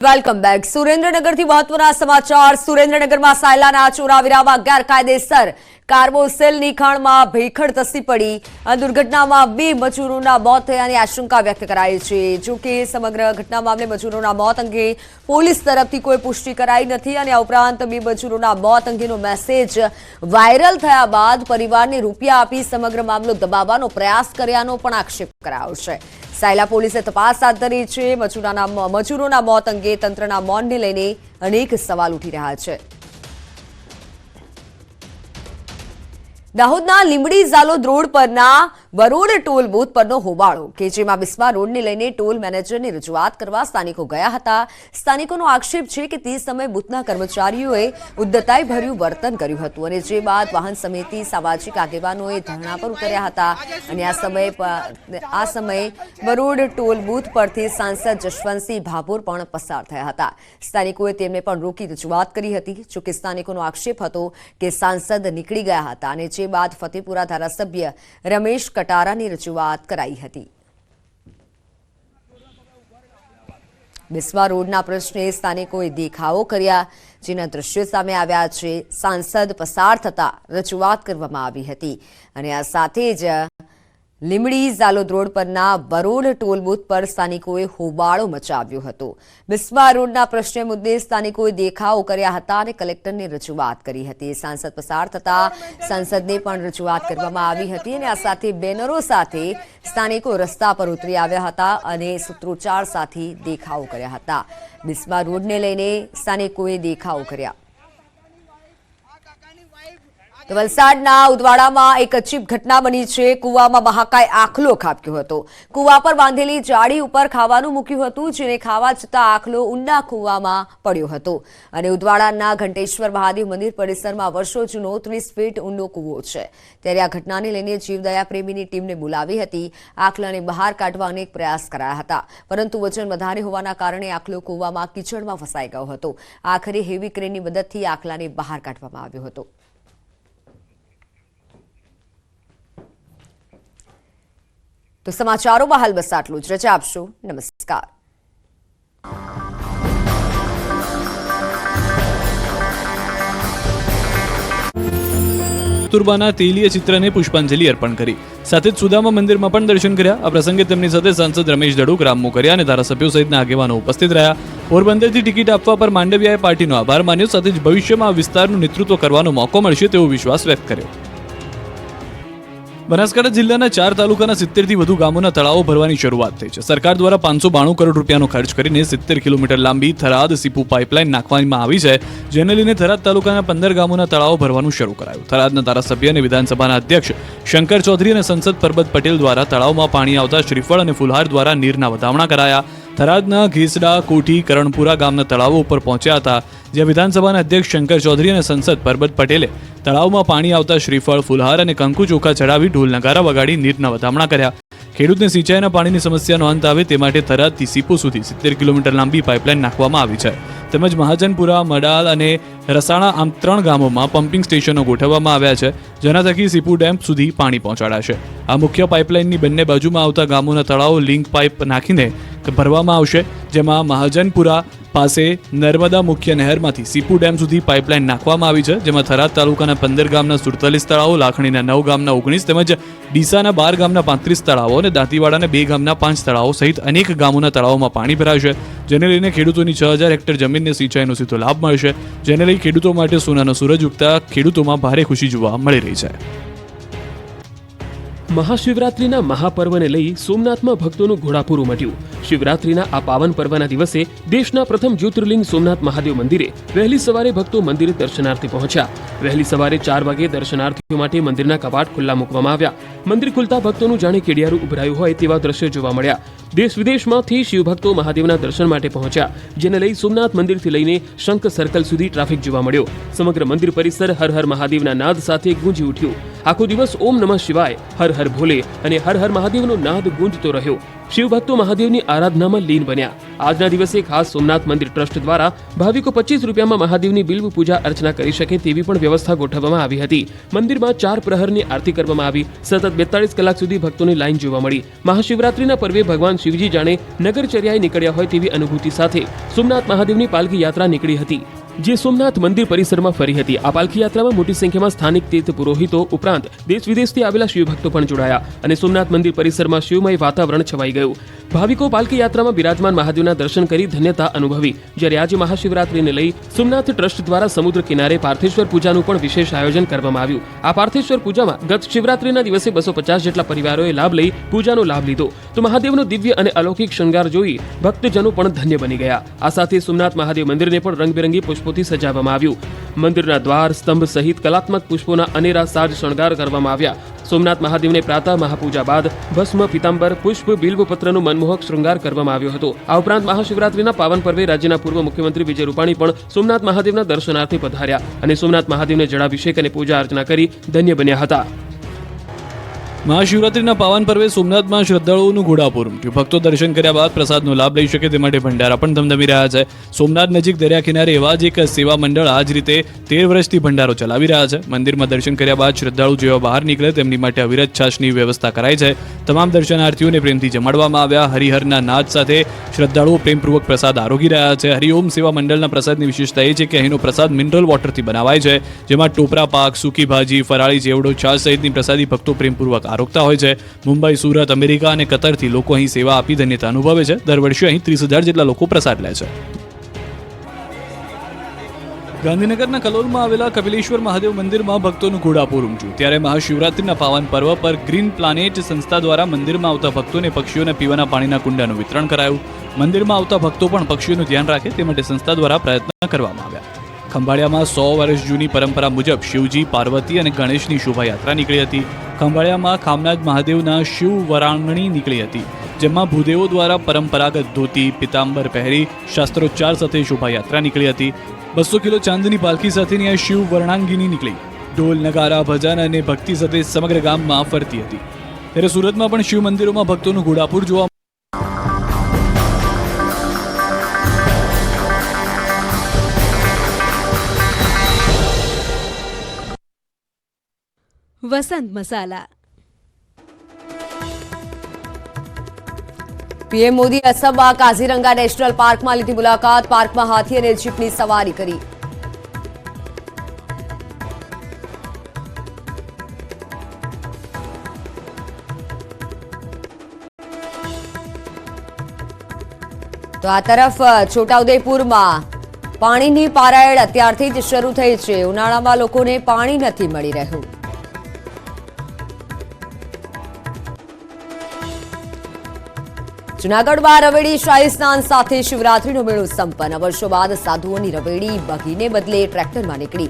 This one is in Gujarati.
Welcome back. સુરેન્દ્રનગરથી મહત્વના સમાચાર. સુરેન્દ્રનગરમાં સાયલાના ચોરાવીરામાં ગેરકાયદેસર કાર્બોસેલની ખાણમાં ભેખડ ધસી પડી. આ દુર્ઘટનામાં 2 મજૂરોના મોત થયાની આશંકા વ્યક્ત કરાઈ છે. જો કે સમગ્ર ઘટના મામલે મજૂરોના મોત અંગે પોલીસ તરફથી કોઈ પુષ્ટિ કરાઈ નથી અને આ ઉપરાંત 2 મજૂરોના મોત અંગેનો મેસેજ વાયરલ થયા બાદ પરિવારને રૂપિયા આપી સમગ્ર મામલો દબાવવાનો પ્રયાસ કર્યાનો પણ આક્ષેપ કરાયો છે. સાયલા પોલીસે તપાસ હાથ ધરી છે. મજૂરોના મોત અંગે તંત્રના મૌનને લઈને અનેક સવાલ ઉઠી રહ્યા છે. દાહોદના લીંબડી ઝાલોદ રોડ પરના વરોડ ટોલ બૂથ પરનો હોબાળો કે જેમાં બિસ્મા રોડને લઈને ટોલ મેનેજરની રજૂઆત કરવા સ્થાનિકો ગયા હતા. સ્થાનિકોનો આક્ષેપ છે કે તે સમયે બૂથના કર્મચારીઓએ ઉદ્ધતાઈભર્યું વર્તન કર્યું હતું અને જે બાદ વાહન સમિતિ સામાજિક આગેવાનોએ ધરણા પર ઉતર્યા હતા અને આ સમયે વરોડ ટોલ બૂથ પરથી સાંસદ જશવંતસિંહ ભાભોર પણ પસાર થયા હતા. સ્થાનિકોએ તેમને પણ રોકી રજૂઆત કરી હતી. જોકે સ્થાનિકોનો આક્ષેપ હતો કે સાંસદ નીકળી ગયા હતા અને જે બાદ ફતેપુરા ધારાસભ્ય રમેશ કટારાની રજૂઆત કરાઈ હતી. બિસ્વા રોડના પ્રશ્ને સ્થાનિકોએ દેખાવો કર્યા જેના દ્રશ્યો સામે આવ્યા છે. સાંસદ પસાર થતા રજૂઆત કરવામાં આવી હતી અને આ સાથે જ લીંબડી ઝાલોદ રોડ પરના વરોડ ટોલ બૂથ પર સ્થાનિકોએ હોબાળો મચાવ્યો હતો. બિસ્મા રોડના પ્રશ્ને મુદ્દે સ્થાનિકોએ દેખાવો કર્યા હતા અને કલેક્ટરને રજૂઆત કરી હતી. સાંસદ પસાર થતા સાંસદને પણ રજૂઆત કરવામાં આવી હતી અને આ સાથે બેનરો સાથે સ્થાનિકો રસ્તા પર ઉતરી આવ્યા હતા અને સૂત્રોચ્ચાર સાથે દેખાવો કર્યા હતા. બિસ્મા રોડને લઈને સ્થાનિકોએ દેખાવો કર્યા. તો વલસાડના ઉદવાડામાં એક અજીબ ઘટના બની છે. કુવામાં મહાકાય આખલો ખાબક્યો હતો. કુવા પર બાંધેલી જાળી ઉપર ખાવાનું મૂક્યું હતું જેને ખાવા જતા આખલો ઊંડા કુવામાં પડ્યો હતો અને ઉદવાડાના ઘંટેશ્વર મહાદેવ મંદિર પરિસરમાં વર્ષો જૂનો 30 ફીટ ઊંડો કુવો છે. ત્યારે આ ઘટનાને લઈને જીવદયા પ્રેમીની ટીમને બોલાવી હતી. આખલાને બહાર કાઢવા અનેક પ્રયાસ કરાયા હતા પરંતુ વજન વધારે હોવાના કારણે આખલો કુવામાં કીચડમાં ફસાઈ ગયો હતો. આખરે હેવી ક્રેનની મદદથી આખલાને બહાર કાઢવામાં આવ્યો હતો. તો સમાચારોમાં હાલ બસ આટલું જ. રજા આપશો. નમસ્કાર. કસ્તુરબાના તેલીય ચિત્રને પુષ્પાંજલિ અર્પણ કરી. સાથે જ સુદામા મંદિરમાં પણ દર્શન કર્યા. આ પ્રસંગે તેમની સાથે સાંસદ રમેશ ધડુક, રામ મોકરિયા અને ધારાસભ્યો સહિતના આગેવાનો ઉપસ્થિત રહ્યા. પોરબંદરથી ટિકિટ આપવા પર માંડવિયાએ પાર્ટીનો આભાર માન્યો. સાથે જ ભવિષ્યમાં આ વિસ્તારનું નેતૃત્વ કરવાનો મોકો મળશે તેવો વિશ્વાસ વ્યક્ત કર્યો. બનાસકાંઠા જિલ્લાના 4 તાલુકાના 70થી વધુ ગામોના તળાવો ભરવાની શરૂઆત થઈ છે. સરકાર દ્વારા 592 કરોડ રૂપિયાનો ખર્ચ કરીને 70 કિલોમીટર લાંબી થરાદ સીપુ પાઇપલાઇન નાખવામાં આવી છે, જેને લઈને થરાદ તાલુકાના 15 ગામોના તળાવો ભરવાનું શરૂ કરાયું. થરાદના ધારાસભ્ય અને વિધાનસભાના અધ્યક્ષ શંકર ચૌધરી અને સંસદ પરબત પટેલ દ્વારા તળાવમાં પાણી આવતા શ્રીફળ અને ફુલહાર દ્વારા નીરના વધામણા કરાયા. થરાદના ઘેસડા, કોઠી, કરણપુરા ગામના તળાવો ઉપર પહોંચ્યા હતા, જ્યાં વિધાનસભાના અધ્યક્ષ શંકર ચૌધરી અને સંસદ પરબત પટેલે તળાવમાં પાણી આવતા શ્રીફળ, ફુલહાર અને કંકુ ચોખા ચડાવી ઢોલ નગારા વગાડી નીરના વધામણા કર્યા. ખેડૂતને સિંચાઈના પાણીની સમસ્યાનો અંત આવે તે માટે થરાદથી સીપુ સુધી 70 કિલોમીટર લાંબી પાઇપલાઇન નાખવામાં આવી છે. તેમજ મહાજનપુરા, મડાલ અને રસાણા આમ 3 ગામોમાં પમ્પિંગ સ્ટેશનો ગોઠવવામાં આવ્યા છે, જેના થકી સીપુ ડેમ સુધી પાણી પહોંચાડાશે. આ મુખ્ય પાઇપલાઇનની બંને બાજુમાં આવતા ગામોના તળાવો લિંક પાઇપ નાખીને ભરવામાં આવશે, જેમાં મહાજનપુરા પાસે નર્મદા મુખ્ય નહેરમાંથી સીપુ ડેમ સુધી પાઇપલાઇન નાખવામાં આવી છે, જેમાં થરાદ તાલુકાના 15 ગામના 47 તળાવો, લાખણીના 9 ગામના 19 તેમજ ડીસાના 12 ગામના 35 તળાવો અને દાંતીવાડાના 2 ગામના 5 તળાવો સહિત અનેક ગામોના તળાવોમાં પાણી ભરાશે, જેને લઈને ખેડૂતોની 6000 હેક્ટર જમીનને સિંચાઈનો સીધો લાભ મળશે, જેને લઈ ખેડૂતો માટે સોનાનો સૂરજ ઉગતા ખેડૂતોમાં ભારે ખુશી જોવા મળી રહી છે. મહાશિવરાત્રિના મહાપર્વને લઈ સોમનાથમાં ભક્તોનું ઘોડાપૂર ઉમટ્યું. શિવરાત્રિના આ પાવન પર્વના દિવસે દેશના પ્રથમ જ્યોતિર્લિંગ સોમનાથ મહાદેવ મંદિરે વહેલી સવારે ભક્તો મંદિરે દર્શનાર્થે પહોંચ્યા. વહેલી સવારે 4 વાગે દર્શનાર્થીઓ માટે મંદિરના કપાટ ખુલ્લા મૂકવામાં આવ્યા. મંદિર ખુલતા ભક્તોનું જાણે કેડિયારું ઉભરાયું હોય તેવા દ્રશ્યો જોવા મળ્યા. દેશ વિદેશમાંથી શિવભક્તો મહાદેવના દર્શન માટે પહોંચ્યા, જેને લઈ સોમનાથ મંદિરથી લઈને શંખ સર્કલ સુધી ટ્રાફિક જોવા મળ્યો. સમગ્ર મંદિર પરિસર હર હર મહાદેવના નાદ સાથે ગુંજી ઉઠ્યું. આખો દિવસ ઓમ નમઃ શિવાય, હર હર ભોલે અને હર હર મહાદેવનો નાદ ગુંજતો રહ્યો. શિવભક્તો મહાદેવની આરાધનામાં લીન બન્યા. આજના દિવસે ખાસ સોમનાથ મંદિર ટ્રસ્ટ દ્વારા ભાવિકો 25 રૂપિયામાં મહાદેવની બિલ્વ પૂજા અર્ચના કરી શકે તેવી પણ વ્યવસ્થા ગોઠવવામાં આવી હતી. મંદિરમાં 4 પ્રહરની આરતી કરવામાં આવી. સતત 42 કલાક સુધી ભક્તોની લાઈન જોવા મળી. મહાશિવરાત્રીના પર્વે ભગવાન શિવજી જાણે નગરચર્યાએ નીકળ્યા હોય તેવી અનુભૂતિ સાથે સોમનાથ મહાદેવની પાલખી યાત્રા નીકળી હતી, જે સોમનાથ મંદિર પરિસરમાં ફરી હતી. આ પાલખી યાત્રામાં મોટી સંખ્યામાં સ્થાનિક તીર્થ પુરોહિતો ઉપરાંત દેશ વિદેશથી આવેલા શિવભક્તો પણ જોડાયા અને સોમનાથ મંદિર પરિસરમાં શિવમય વાતાવરણ છવાઈ ગયું. ભાવિકો પાલખી યાત્રામાં બિરાજમાન મહાદેવના દર્શન કરી ધન્યતા અનુભવી. જ્યારે આજે મહાશિવરાત્રીને લઈ સોમનાથ ટ્રસ્ટ દ્વારા સમુદ્ર કિનારે પાર્થેશ્વર પૂજાનું પણ વિશેષ આયોજન કરવામાં આવ્યું. આ પાર્થેશ્વર પૂજામાં ગત શિવરાત્રીના દિવસે 250 જેટલા પરિવારોએ લાભ લઈ પૂજાનો લાભ લીધો. તો મહાદેવનો દિવ્ય અને અલૌકિક શણગાર જોઈ ભક્તજનો પણ ધન્ય બની ગયા. આ સાથે સોમનાથ મહાદેવ મંદિરને પણ રંગબેરંગી પુષ્પોથી સજાવવામાં આવ્યું. મંદિરના દ્વાર, સ્તંભ સહિત કલાત્મક પુષ્પોના અનેરા સાજ શણગાર કરવામાં આવ્યા. સોમનાથ મહાદેવને પ્રાતઃ મહાપૂજા બાદ ભસ્મ, પીતાંબર, પુષ્પ, બિલ્વપત્રનો મનમોહક શૃંગાર કરવામાં આવ્યો હતો. આ ઉપરાંત મહાશિવરાત્રીના પાવન પર્વે રાજ્યના પૂર્વ મુખ્યમંત્રી વિજય રૂપાણી પણ સોમનાથ મહાદેવના દર્શનાર્થે પધાર્યા અને સોમનાથ મહાદેવને જળાભિષેક અને પૂજા અર્ચના કરી ધન્ય બન્યા હતા. મહાશિવરાત્રીના પાવન પર્વે સોમનાથમાં શ્રદ્ધાળુઓનું ઘોડાપુર ઉમટ્યું. ભક્તો દર્શન કર્યા બાદ પ્રસાદનો લાભ લઈ શકે તે માટે ભંડારા પણ ધમધમી રહ્યા છે. સોમનાથ નજીક દરિયા કિનારે એવા જ એક સેવા મંડળ આ જ રીતે 13 વર્ષથી ભંડારો ચલાવી રહ્યા છે. મંદિરમાં દર્શન કર્યા બાદ શ્રદ્ધાળુ જેવા બહાર નીકળે તેમની માટે અવિરત છાશની વ્યવસ્થા કરાઈ છે. તમામ દર્શનાર્થીઓને પ્રેમથી જમાડવામાં આવ્યા. હરિહરના નાદ સાથે શ્રદ્ધાળુઓ પ્રેમપૂર્વક પ્રસાદ આરોગી રહ્યા છે. હરિઓમ સેવા મંડળના પ્રસાદની વિશેષતા એ છે કે અહીંનો પ્રસાદ મિનરલ વોટરથી બનાવાય છે, જેમાં ટોપરા પાક, સૂકી ભાજી, ફરાળી ચેવડો, છાશ સહિતની પ્રસાદી ભક્તો પ્રેમપૂર્વક આરોગતા હોય છે. મુંબઈ, સુરત, અમેરિકા અને કતરથી લોકો અહીં સેવા આપી ધન્યતા અનુભવે છે. દર વર્ષે અહીં 30,000 જેટલા લોકો પ્રસાદ લે છે. ગાંધીનગરના કલોલમાં આવેલા કપિલેશ્વર મહાદેવ મંદિરમાં ભક્તોનું ઘોડાપુર ઉમટ્યું. ત્યારે મહાશિવરાત્રીના પાવન પર્વ પર ગ્રીન પ્લાનેટ સંસ્થા દ્વારા મંદિરમાં આવતા ભક્તોને પક્ષીઓને પીવાના પાણીના કુંડાનું વિતરણ કરાયું. મંદિરમાં આવતા ભક્તો પણ પક્ષીઓનું ધ્યાન રાખે તે માટે સંસ્થા દ્વારા પ્રયત્ન કરવામાં આવ્યા. ખંભાળિયામાં 100 વર્ષ જૂની પરંપરા મુજબ શિવજી, પાર્વતી અને ગણેશની શોભાયાત્રા નીકળી હતી. ખંભાળિયામાં ખામનાજ મહાદેવના શિવ વરાંગણી નીકળી હતી, જેમાં ભૂદેવો દ્વારા પરંપરાગત ધોતી, પિતાંબર પહેરી શાસ્ત્રોચ્ચાર સાથે શોભાયાત્રા નીકળી હતી. 200 કિલો ચાંદની પાલખી સાથેની આ શિવ વર્ણાંગીની નીકળી ઢોલ, નગારા, ભજન અને ભક્તિ સાથે સમગ્ર ગામમાં ફરતી હતી. ત્યારે સુરતમાં પણ શિવ મંદિરોમાં ભક્તોનું ઘોડાપુર જોવા વસંત મસાલા. પીએમ મોદી અસમમાં કાઝીરંગા નેશનલ પાર્કમાં લીધી મુલાકાત. પાર્કમાં હાથી અને જીપની સવારી કરી. તો આ તરફ છોટાઉદેપુરમાં પાણીની પારાયણ અત્યારથી જ શરૂ થઈ છે. ઉનાળામાં લોકોને પાણી નથી મળી રહ્યું. જૂનાગઢમાં રવેડી શાહી સ્નાન સાથે શિવરાત્રીનો મેળો સંપન્ન. વર્ષો બાદ સાધુઓની રવેડી બગીને બદલે ટ્રેક્ટરમાં નીકળી.